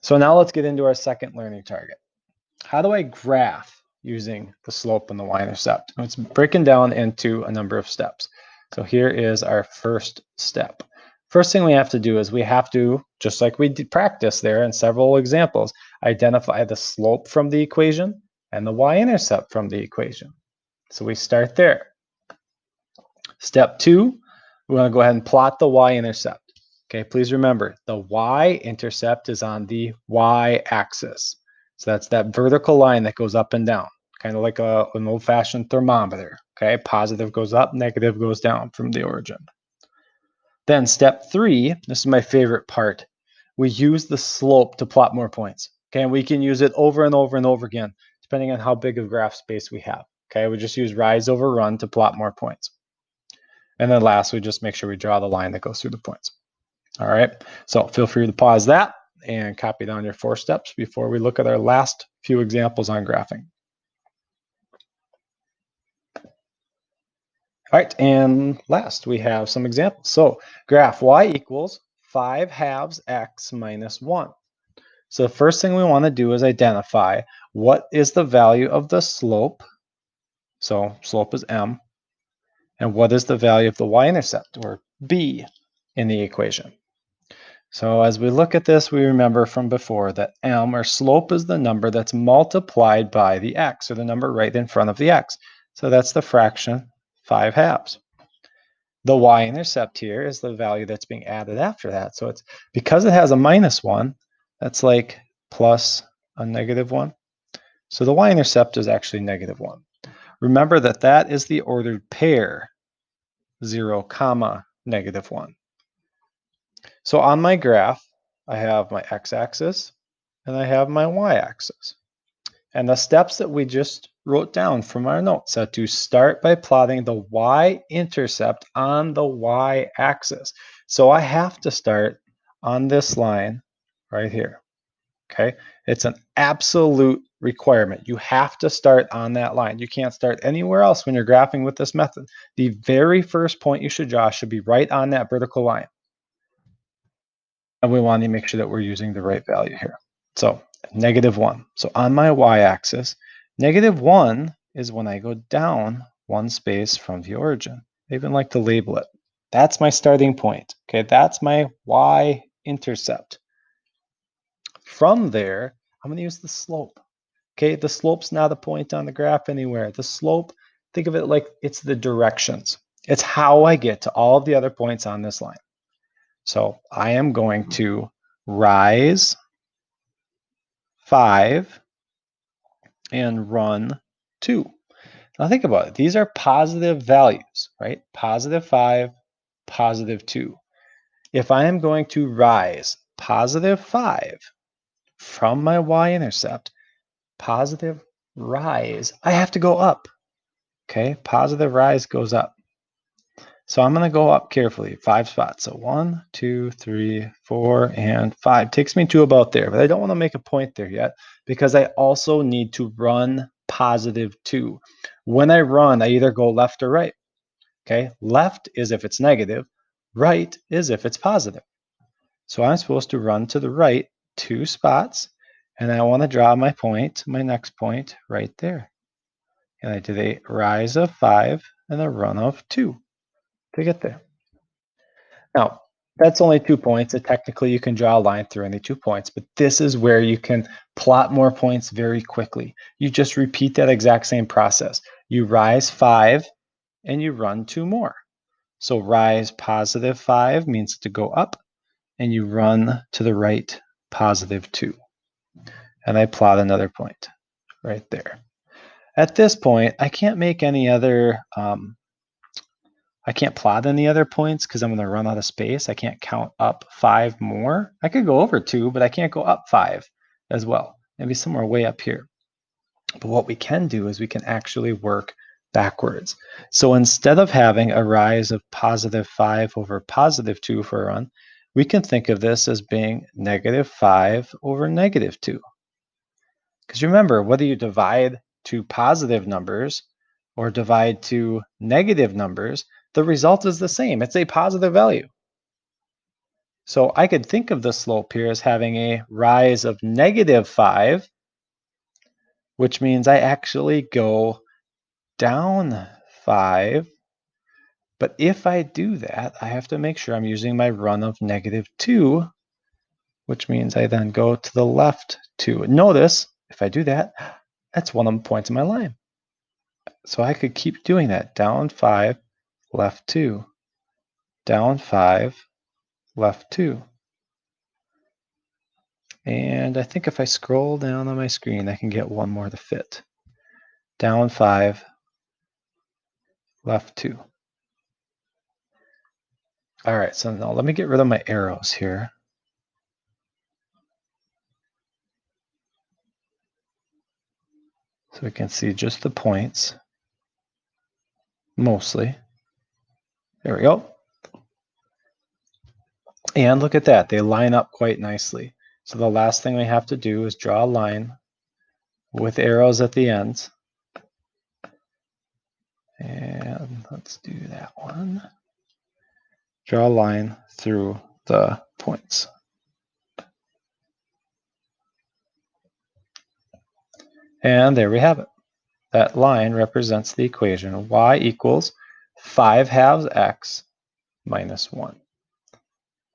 So now let's get into our second learning target. How do I graph using the slope and the y-intercept? It's breaking down into a number of steps. So here is our first step. First thing we have to do is we have to, just like we did practice there in several examples, identify the slope from the equation and the y-intercept from the equation. So we start there. Step 2, we're going to go ahead and plot the y-intercept. Okay, please remember, the y-intercept is on the y-axis. So that's that vertical line that goes up and down, kind of like an old-fashioned thermometer. Okay, positive goes up, negative goes down from the origin. Then step 3, this is my favorite part. We use the slope to plot more points. Okay, and we can use it over and over and over again, depending on how big of graph space we have. Okay, we just use rise over run to plot more points. And then last, we just make sure we draw the line that goes through the points. All right, so feel free to pause that and copy down your 4 steps before we look at our last few examples on graphing. All right, and last we have some examples. So graph y equals 5/2 x minus 1. So the first thing we want to do is identify what is the value of the slope. So slope is m. And what is the value of the y-intercept, or b, in the equation. So as we look at this, we remember from before that m, or slope, is the number that's multiplied by the x, or the number right in front of the x. So that's the fraction 5/2. The y-intercept here is the value that's being added after that. So it's, because it has a -1, that's like plus a -1. So the y-intercept is actually -1. Remember that that is the ordered pair, 0, -1. So on my graph, I have my x-axis and I have my y-axis. And the steps that we just wrote down from our notes are to start by plotting the y-intercept on the y-axis. So I have to start on this line right here. Okay, it's an absolute requirement. You have to start on that line. You can't start anywhere else when you're graphing with this method. The very first point you should draw should be right on that vertical line. And we want to make sure that we're using the right value here. So -1. So on my y-axis, -1 is when I go down 1 space from the origin. I even like to label it. That's my starting point. Okay, that's my y-intercept. From there, I'm going to use the slope. Okay, the slope's not a point on the graph anywhere. The slope, think of it like it's the directions. It's how I get to all of the other points on this line. So I am going to rise 5 and run 2. Now think about it. These are positive values, right? +5, +2. If I am going to rise +5 from my y-intercept, positive rise, I have to go up. Okay, positive rise goes up. So I'm going to go up carefully, 5 spots. So 1, 2, 3, 4, and 5. Takes me to about there, but I don't want to make a point there yet because I also need to run +2. When I run, I either go left or right. Okay, left is if it's negative, right is if it's positive. So I'm supposed to run to the right 2 spots, and I want to draw my point, my next point, right there. And I did a rise of 5 and a run of 2. To get there. Now, that's only 2 points, and technically you can draw a line through any 2 points, but this is where you can plot more points very quickly. You just repeat that exact same process. You rise 5 and you run 2 more. So rise +5 means to go up, and you run to the right +2. And I plot another point right there. At this point, I can't make any other I can't plot any other points because I'm going to run out of space. I can't count up 5 more. I could go over 2, but I can't go up 5 as well. Maybe somewhere way up here. But what we can do is we can actually work backwards. So instead of having a rise of +5 over +2 for a run, we can think of this as being -5 over -2. Because remember, whether you divide to positive numbers or divide to negative numbers, the result is the same. It's a positive value. So I could think of the slope here as having a rise of -5, which means I actually go down 5. But if I do that, I have to make sure I'm using my run of -2, which means I then go to the left 2. Notice, if I do that, that's one of the points in my line. So I could keep doing that. Down 5, left 2. Down 5, left 2. And I think if I scroll down on my screen, I can get one more to fit. Down 5, left 2. All right, so now let me get rid of my arrows here. So we can see just the points, mostly. There we go. And look at that, they line up quite nicely. So the last thing we have to do is draw a line with arrows at the ends. And let's do that one. Draw a line through the points. And there we have it. That line represents the equation y equals 5 halves x minus 1.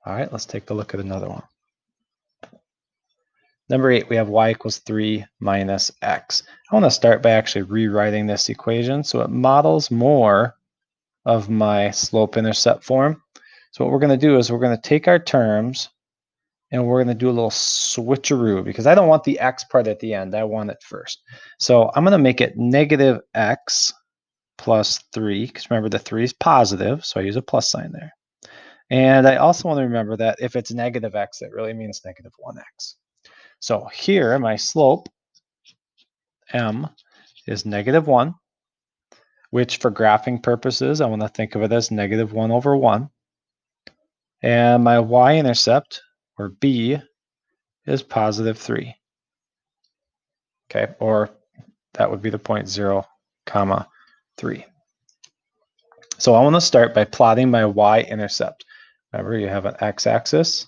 All right, let's take a look at another one. Number 8, we have y equals 3 minus x. I want to start by actually rewriting this equation so it models more of my slope-intercept form. So what we're going to do is we're going to take our terms and we're going to do a little switcheroo because I don't want the x part at the end. I want it first. So I'm going to make it negative x plus 3, because remember the 3 is positive, so I use a plus sign there. And I also want to remember that if it's negative x, it really means negative 1x. So here, my slope, m, is negative 1, which for graphing purposes, I want to think of it as negative 1 over 1. And my y-intercept, or b, is positive 3. Okay, or that would be the point 0, comma 3. So I want to start by plotting my y-intercept. Remember, you have an x-axis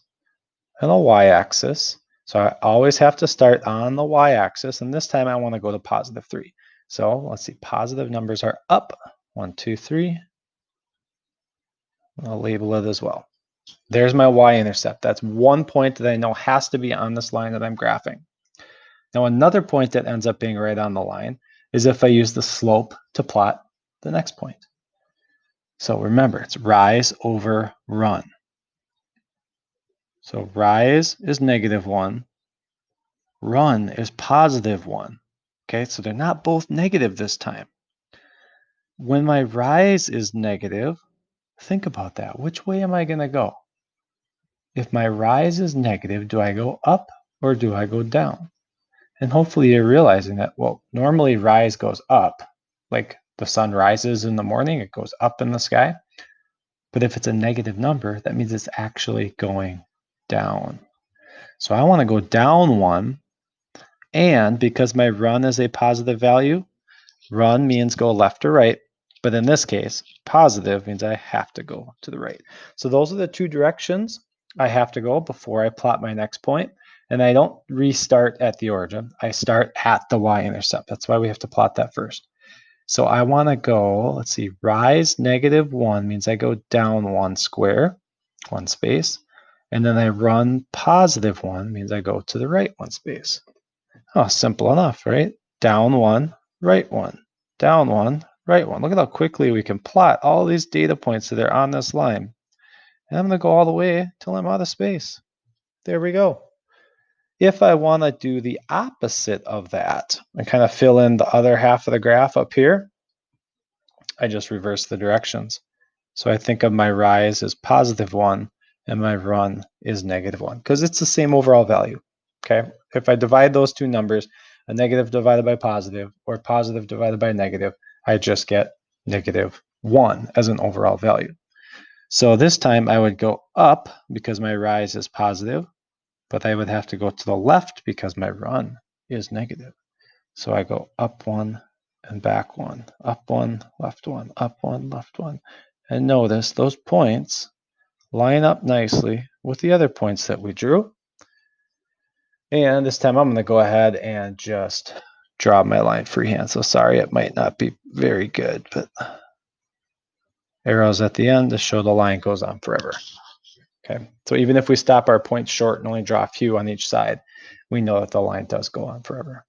and a y-axis. So I always have to start on the y-axis, and this time I want to go to positive 3. So let's see, positive numbers are up. 1, 2, 3. I'll label it as well. There's my y-intercept. That's one point that I know has to be on this line that I'm graphing. Now another point that ends up being right on the line is if I use the slope to plot the next point. So remember, it's rise over run. So rise is negative 1. Run is positive 1. Okay, so they're not both negative this time. When my rise is negative, think about that. Which way am I going to go? If my rise is negative, do I go up or do I go down? And hopefully you're realizing that, well, normally rise goes up. Like the sun rises in the morning, it goes up in the sky. But if it's a negative number, that means it's actually going down. So I want to go down 1. And because my run is a positive value, run means go left or right. But in this case, positive means I have to go to the right. So those are the two directions I have to go before I plot my next point. And I don't restart at the origin. I start at the y-intercept. That's why we have to plot that first. So I want to go, let's see, rise negative 1 means I go down 1 square, 1 space. And then I run positive 1 means I go to the right 1 space. Oh, simple enough, right? Down 1, right 1. Down 1, right 1. Look at how quickly we can plot all these data points that are on this line. And I'm going to go all the way till I'm out of space. There we go. If I want to do the opposite of that and kind of fill in the other half of the graph up here, I just reverse the directions. So I think of my rise as positive 1 and my run is negative 1 because it's the same overall value. Okay, if I divide those two numbers, a negative divided by positive or positive divided by negative, I just get negative 1 as an overall value. So this time I would go up because my rise is positive, but I would have to go to the left because my run is negative. So I go up 1 and back 1, up 1, left 1, up 1, left 1. And notice those points line up nicely with the other points that we drew. And this time I'm going to go ahead and just draw my line freehand. So sorry, it might not be very good, but arrows at the end to show the line goes on forever. Okay, so even if we stop our points short and only draw a few on each side, we know that the line does go on forever.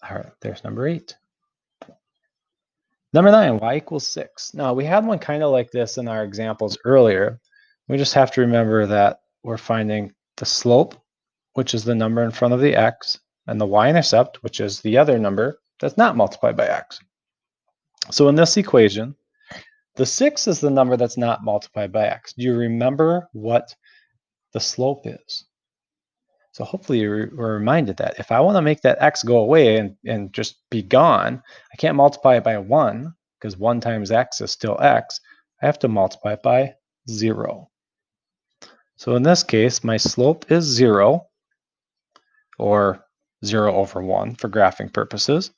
All right, there's number 8. Number 9, y equals 6. Now, we had one kind of like this in our examples earlier. We just have to remember that we're finding the slope, which is the number in front of the x, and the y-intercept, which is the other number that's not multiplied by x. So in this equation, the 6 is the number that's not multiplied by x. Do you remember what the slope is? So hopefully you were reminded that if I want to make that x go away and just be gone, I can't multiply it by 1 because 1 times x is still x. I have to multiply it by 0. So in this case, my slope is 0, or 0 over 1 for graphing purposes,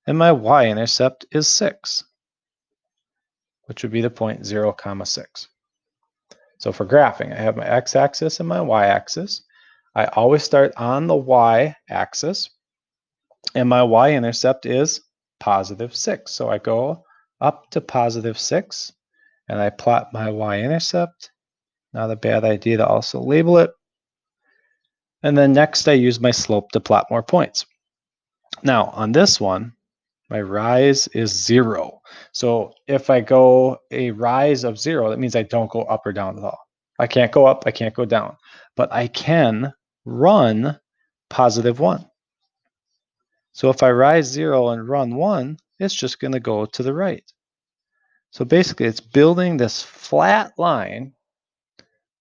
and my y-intercept is 6, which would be the point 0, 6. So for graphing, I have my x-axis and my y-axis. I always start on the y-axis, and my y-intercept is positive 6. So I go up to positive 6, and I plot my y-intercept. Not a bad idea to also label it. And then next I use my slope to plot more points. Now on this one, my rise is 0. So if I go a rise of 0, that means I don't go up or down at all. I can't go up, I can't go down, but I can run positive 1. So if I rise 0 and run 1, it's just going to go to the right. So basically it's building this flat line,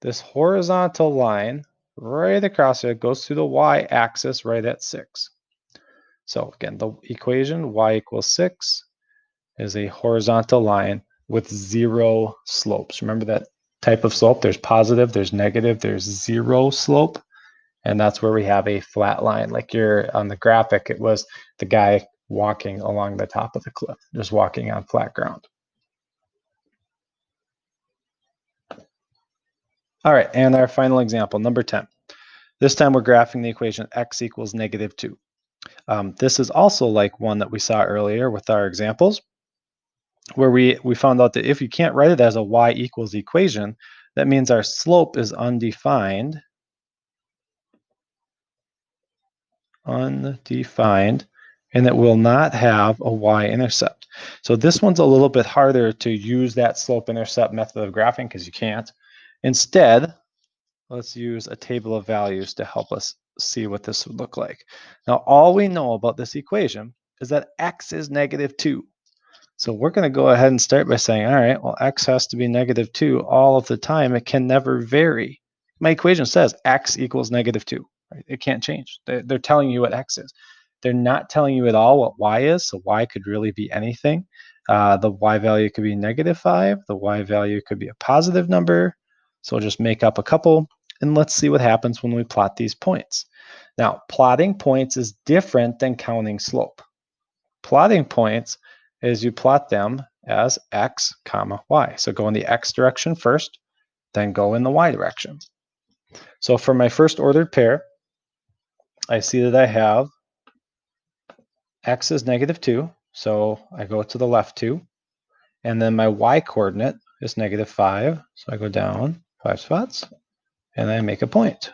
this horizontal line right across here. It goes through the y-axis right at 6. So again, the equation y equals 6 is a horizontal line with 0 slopes. Remember that type of slope? There's positive, there's negative, there's 0 slope. And that's where we have a flat line. Like you're on the graphic, it was the guy walking along the top of the cliff, just walking on flat ground. All right, and our final example, number 10. This time we're graphing the equation x equals negative 2. This is also like one that we saw earlier with our examples, where we found out that if you can't write it as a y equals equation, that means our slope is undefined, and it will not have a y-intercept. So this one's a little bit harder to use that slope-intercept method of graphing because you can't. Instead, let's use a table of values to help us see what this would look like. Now, all we know about this equation is that x is negative 2. So we're going to go ahead and start by saying, all right, well, x has to be negative 2 all of the time. It can never vary. My equation says x equals negative 2. Right? It can't change. They're telling you what x is. They're not telling you at all what y is, so y could really be anything. The y value could be negative 5. The y value could be a positive number. So we'll just make up a couple, and let's see what happens when we plot these points. Now, plotting points is different than counting slope. Plotting points is you plot them as x, comma, y. So go in the x direction first, then go in the y direction. So for my first ordered pair, I see that I have x is negative 2, so I go to the left 2. And then my y coordinate is negative 5, so I go down 5 spots, and I make a point.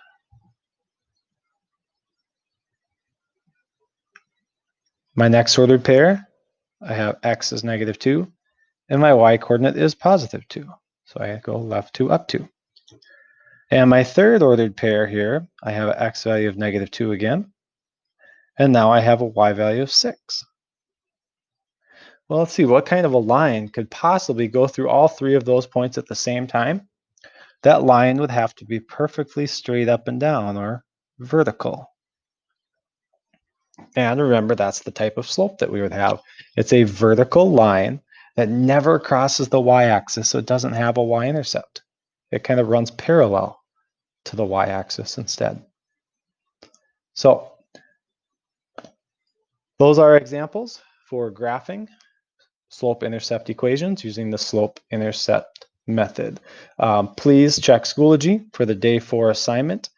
My next ordered pair, I have x is negative 2, and my y coordinate is positive 2. So I go left 2, up 2. And my third ordered pair here, I have an x value of negative 2 again. And now I have a y value of 6. Well, let's see, what kind of a line could possibly go through all 3 of those points at the same time? That line would have to be perfectly straight up and down, or vertical. And remember, that's the type of slope that we would have. It's a vertical line that never crosses the y-axis, so it doesn't have a y-intercept. It kind of runs parallel to the y-axis instead. So those are examples for graphing slope-intercept equations using the slope-intercept method. Please check Schoology for the day 4 assignment.